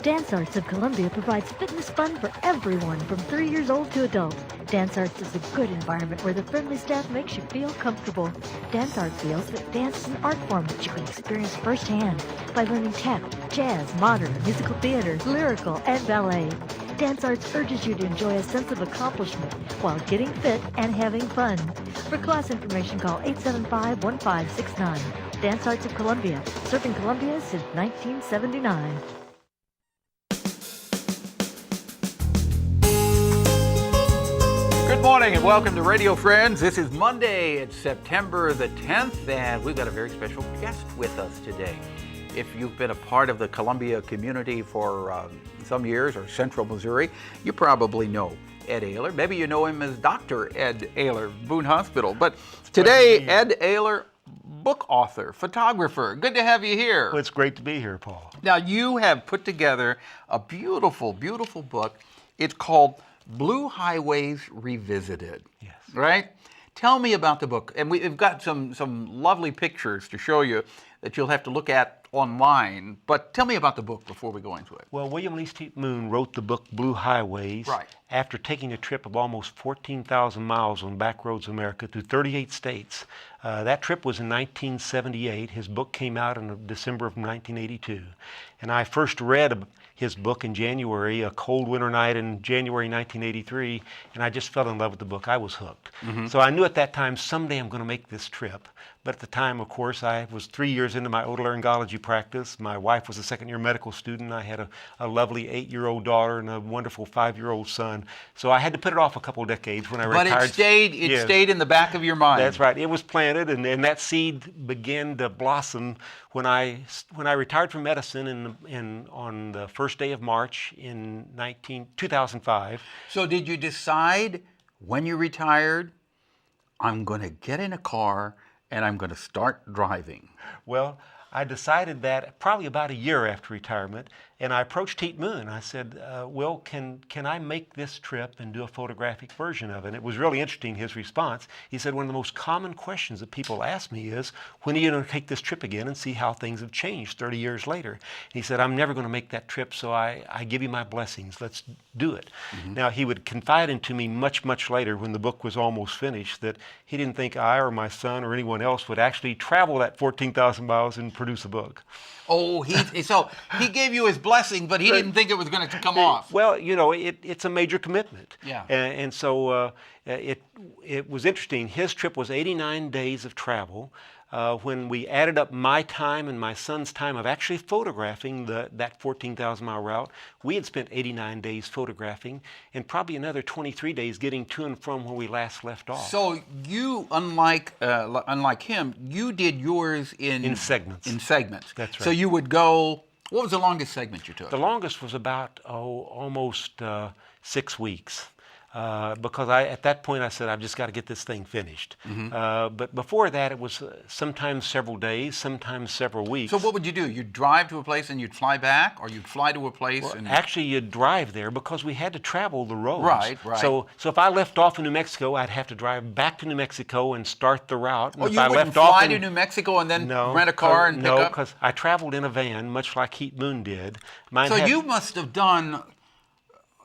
Dance Arts of Columbia provides fitness fun for everyone from 3 years old to adult. Dance Arts is a good environment where the friendly staff makes you feel comfortable. Dance Arts feels that dance is an art form that you can experience firsthand by learning tap, jazz, modern, musical theater, lyrical, and ballet. Dance Arts urges you to enjoy a sense of accomplishment while getting fit and having fun. For class information, call 875-1569. Dance Arts of Columbia, serving Columbia since 1979. Good morning and welcome to Radio Friends. This is Monday, it's September the 10th, and we've got a very special guest with us today. If you've been a part of the Columbia community for some years, or Central Missouri, you probably know Ed Ailer. Maybe you know him as Dr. Ed Ailer, Boone Hospital. But today, Ed Ailer, book author, photographer. Good to have you here. Well, it's great to be here, Paul. Now, you have put together a beautiful, beautiful book. It's called Blue Highways Revisited. Yes. Right? Tell me about the book. And we've got some lovely pictures to show you that you'll have to look at online. But tell me about the book before we go into it. Well, William Lee Steep Moon wrote the book Blue Highways after taking a trip of almost 14,000 miles on back roads of America through 38 states. That trip was in 1978. His book came out in December of 1982. And I first read his book in January, a cold winter night in January 1983, and I just fell in love with the book. I was hooked. So I knew at that time, someday I'm going to make this trip. But at the time, of course, I was 3 years into my otolaryngology practice. My wife was a second-year medical student. I had a lovely 8-year-old daughter and a wonderful 5-year-old son. So I had to put it off a couple of decades when I retired. But it stayed in the back of your mind. That's right. It was planted, and that seed began to blossom when I retired from medicine on the first day of March in 2005. So did you decide when you retired, I'm going to get in a car and I'm going to start driving? Well, I decided that probably about a year after retirement, and I approached Pete Moon. I said, Will, can I make this trip and do a photographic version of it? And it was really interesting, his response. He said, one of the most common questions that people ask me is, when are you going to take this trip again and see how things have changed 30 years later? He said, I'm never going to make that trip, so I give you my blessings. Let's do it. Now, he would confide into me much, much later when the book was almost finished that he didn't think I or my son or anyone else would actually travel that 14,000 miles and produce a book. Oh, so he gave you his blessing, but he didn't think it was going to come off. Well, you know, it's a major commitment. Yeah. And so it was interesting. His trip was 89 days of travel. When we added up my time and my son's time of actually photographing that 14,000 mile route, we had spent 89 days photographing and probably another 23 days getting to and from where we last left off. So you, unlike him, you did yours in segments. In segments. That's right. So you would go. What was the longest segment you took? The longest was about almost 6 weeks. Because at that point I said, I've just got to get this thing finished. But before that, it was sometimes several days, sometimes several weeks. So what would you do? You'd drive to a place and you'd fly back, or you'd fly to a place? Well, actually, you'd drive there because we had to travel the roads. Right. So if I left off in New Mexico, I'd have to drive back to New Mexico and start the route. And you wouldn't fly to New Mexico and then rent a car and pick up? No, because I traveled in a van, much like Heat Moon did. So you must have done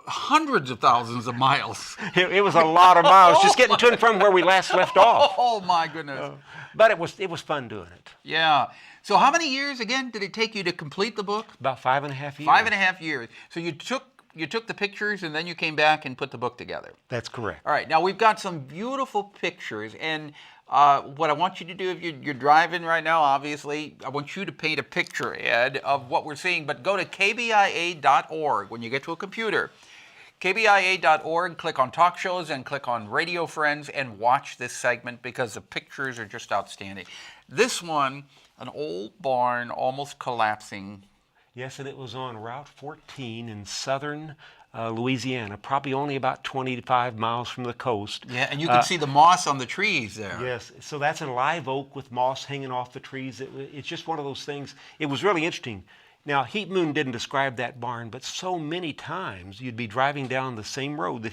hundreds of thousands of miles. It was a lot of miles, just getting to and from where we last left off. Oh my goodness! But it was fun doing it. Yeah. So how many years again did it take you to complete the book? About 5.5 years. 5.5 years. So you took the pictures and then you came back and put the book together. That's correct. All right. Now we've got some beautiful pictures, and what I want you to do, if you're driving right now, obviously, I want you to paint a picture, Ed, of what we're seeing. But go to kbia.org when you get to a computer. kbia.org, click on talk shows and click on Radio Friends and watch this segment because the pictures are just outstanding. This one, an old barn almost collapsing. Yes, and it was on Route 14 in southern Louisiana, probably only about 25 miles from the coast. Yeah, and you can see the moss on the trees there. Yes, so that's a live oak with moss hanging off the trees. It's just one of those things. It was really interesting. Now, Heat Moon didn't describe that barn, but so many times you'd be driving down the same road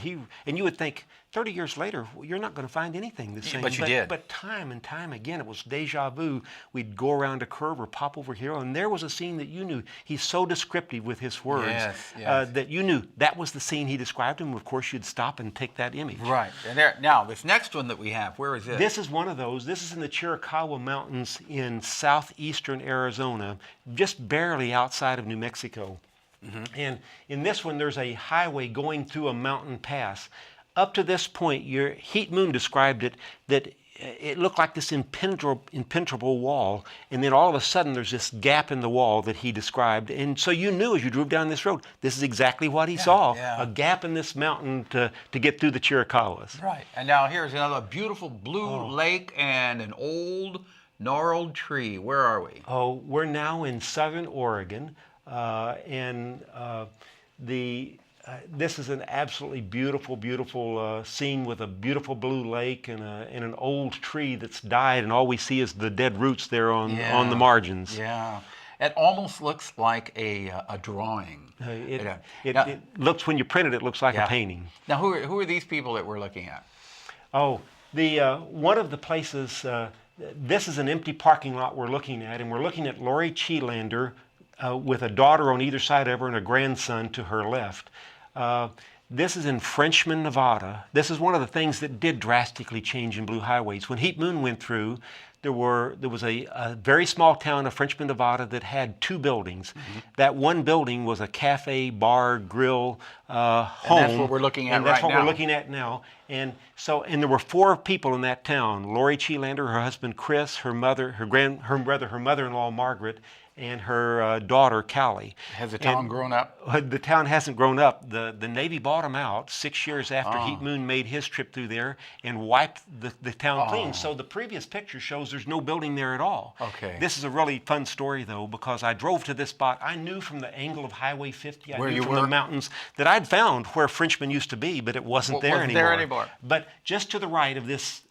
and you would think, 30 years later, you're not going to find anything the same. But you did. But time and time again, it was deja vu. We'd go around a curve or pop over here, and there was a scene that you knew. He's so descriptive with his words that you knew that was the scene he described, and of course you'd stop and take that image. Right. And there, now, this next one that we have, where is it? This is one of those. This is in the Chiricahua Mountains in southeastern Arizona, just barely outside of New Mexico. And in this one, there's a highway going through a mountain pass. Up to this point, Heat Moon described it, that it looked like this impenetrable wall, and then all of a sudden there's this gap in the wall that he described. And so you knew as you drove down this road, this is exactly what he saw, a gap in this mountain to get through the Chiricahuas. Right. And now here's another beautiful blue lake and an old gnarled tree. Where are we? Oh, we're now in southern Oregon, this is an absolutely beautiful, beautiful scene with a beautiful blue lake and an old tree that's died, and all we see is the dead roots there on the margins. Yeah, it almost looks like a drawing. It looks, when you print it, it looks like a painting. Now, who are these people that we're looking at? Oh, one of the places. This is an empty parking lot we're looking at, and we're looking at Lori Cheelander with a daughter on either side of her and a grandson to her left. This is in Frenchman, Nevada. This is one of the things that did drastically change in Blue Highways. When Heat Moon went through, there was a very small town of Frenchman, Nevada that had 2 buildings. That one building was a cafe, bar, grill, home. And that's what we're looking at right now. And that's what we're looking at now. And there were 4 people in that town: Lori Cheelander, her husband Chris, her mother-in-law Margaret, and her daughter, Callie. Has the town grown up? The town hasn't grown up. The Navy bought them out 6 years after Heat Moon made his trip through there and wiped the town clean. So the previous picture shows there's no building there at all. Okay. This is a really fun story, though, because I drove to this spot. I knew from the angle of Highway 50, I knew from the mountains, that I'd found where Frenchman used to be, but it wasn't there anymore. But just to the right of this,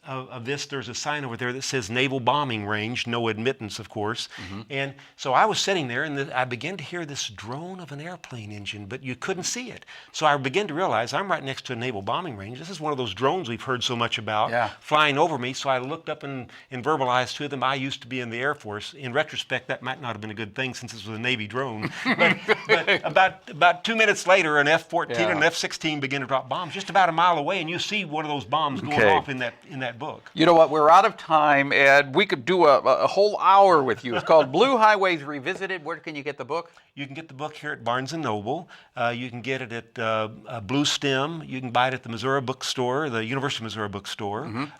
there's a sign over there that says Naval Bombing Range, no admittance, of course. And so I was sitting there, and I began to hear this drone of an airplane engine, but you couldn't see it. So I began to realize I'm right next to a naval bombing range. This is one of those drones we've heard so much about flying over me. So I looked up and verbalized to them, I used to be in the Air Force. In retrospect, that might not have been a good thing since this was a Navy drone. But about 2 minutes later, an F-14 and an F-16 began to drop bombs just about a mile away, and you see one of those bombs going off in that book. You know what? We're out of time, Ed. We could do a whole hour with you. It's called Blue Highways Revisited. Where can you get the book? You can get the book here at Barnes & Noble. You can get it at Blue Stem. You can buy it at the Missouri Bookstore, the University of Missouri Bookstore.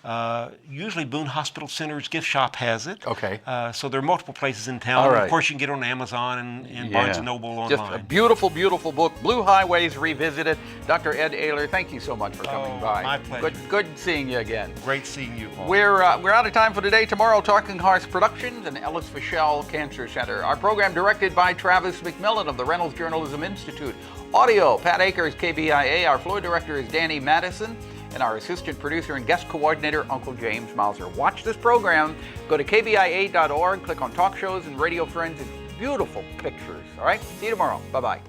Usually Boone Hospital Center's gift shop has it. Okay. So there are multiple places in town. Right. Of course, you can get it on Amazon and Barnes & Noble online. Just a beautiful, beautiful book, Blue Highways Revisited. Dr. Ed Ailer, thank you so much for coming by. My pleasure. Good seeing you again. Great seeing you, Paul. We're out of time for today. Tomorrow, Talking Horse Productions and Ellis Fischel Cancer Center. Our program directed by Travis McMillen of the Reynolds Journalism Institute. Audio, Pat Akers, KBIA. Our floor director is Danny Madison. And our assistant producer and guest coordinator, Uncle James Mauser. Watch this program. Go to kbia.org, click on Talk Shows and Radio Friends. It's beautiful pictures. All right? See you tomorrow. Bye-bye.